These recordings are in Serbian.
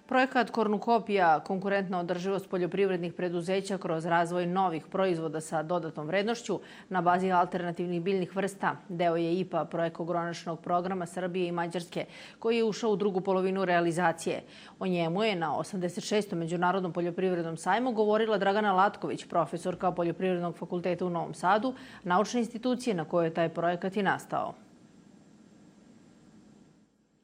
Projekat Kornukopija, konkurentna održivost poljoprivrednih preduzeća kroz razvoj novih proizvoda sa dodatnom vrednošću na bazi alternativnih biljnih vrsta, deo je IPA prekograničnog programa Srbije i Mađarske, koji je ušao u drugu polovinu realizacije. O njemu je na 86. Međunarodnom poljoprivrednom sajmu govorila Dragana Latković, profesorka Poljoprivrednog fakulteta u Novom Sadu, naučne institucije na kojoj je taj projekat i nastao.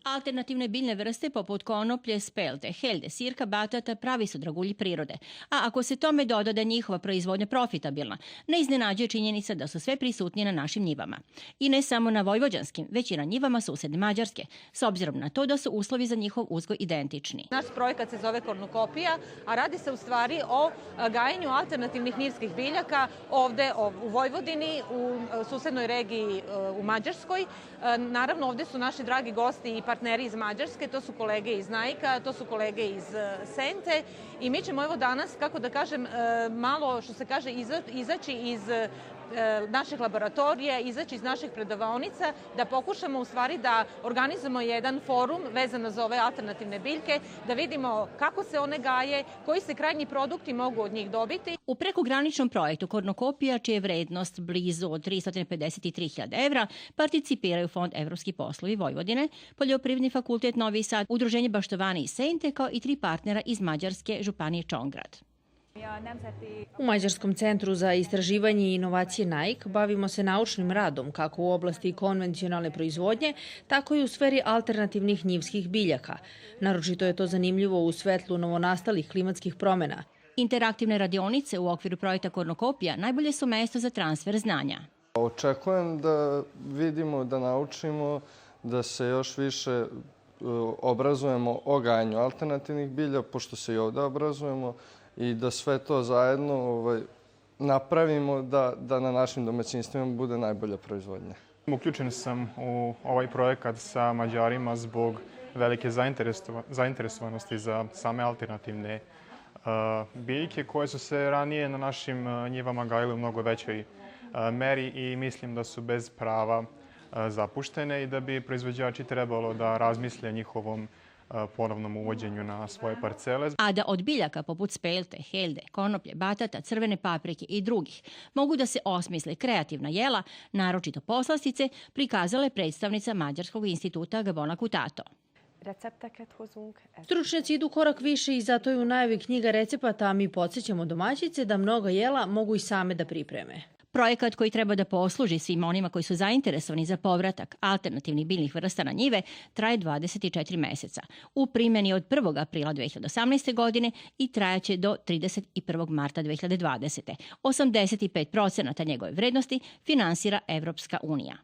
Alternativne biljne vrste poput konoplje, spelte, helde, sirka, batata pravi su dragulji prirode. A ako se tome doda da je njihova proizvodnja profitabilna, ne iznenađuje činjenica da su sve prisutnije na našim njivama. I ne samo na vojvođanskim, već i na njivama susedne Mađarske, s obzirom na to da su uslovi za njihov uzgoj identični. Naš projekat se zove Kornukopija, a radi se u stvari o gajenju alternativnih njivskih biljaka ovde u Vojvodini, u susednoj regiji u Mađarskoj. Naravno, ovde su naši dragi gosti i partneri iz Mađarske, to su kolege iz Najka, to su kolege iz Sente i mi ćemo evo danas, kako da kažem, malo, što se kaže, izaći iz naših laboratorija, izaći iz naših predavaonica, da pokušamo u stvari da organizujemo jedan forum vezano za ove alternativne biljke, da vidimo kako se one gaje, koji se krajnji produkti mogu od njih dobiti. U prekograničnom projektu Kornukopija, čija je vrednost blizu od 353.000 evra, participiraju Fond Evropski poslovi Vojvodine, Poljoprivredni fakultet Novi Sad, Udruženje Baštovani i Sente, kao i 3 partnera iz Mađarske, županije Čongrad. U Mađarskom centru za istraživanje i inovacije NAIK bavimo se naučnim radom kako u oblasti konvencionalne proizvodnje, tako i u sferi alternativnih njivskih biljaka. Naročito je to zanimljivo u svetlu novonastalih klimatskih promena. Interaktivne radionice u okviru projekta Kornukopija najbolje su mesto za transfer znanja. Očekujem da vidimo, da naučimo, da se još više obrazujemo o gajanju alternativnih bilja, pošto se i ovde obrazujemo, i da sve to zajedno napravimo da na našim domaćinstvima bude najbolja proizvodnja. Uključen sam u ovaj projekat sa Mađarima zbog velike zainteresovanosti za same alternativne biljke koje su se ranije na našim njivama gajile u mnogo većoj meri i mislim da su bez prava zapuštene i da bi proizvođači trebalo da razmisle o njihovom ponovnom uvođenju na svoje parcele. A da od biljaka poput spelte, helde, konoplje, batata, crvene paprike i drugih mogu da se osmisle kreativna jela, naročito poslastice, prikazala je predstavnica Mađarskog instituta Gabona Kutato. Stručnjaci idu korak više i zato je u najavi knjiga recepata, a mi podsjećamo domaćice da mnoga jela mogu i same da pripreme. Projekat koji treba da posluži svim onima koji su zainteresovani za povratak alternativnih biljnih vrsta na njive traje 24 meseca. U primjeni od 1. aprila 2018. godine i trajaće do 31. marta 2020. 85% njegove vrednosti finansira Evropska unija.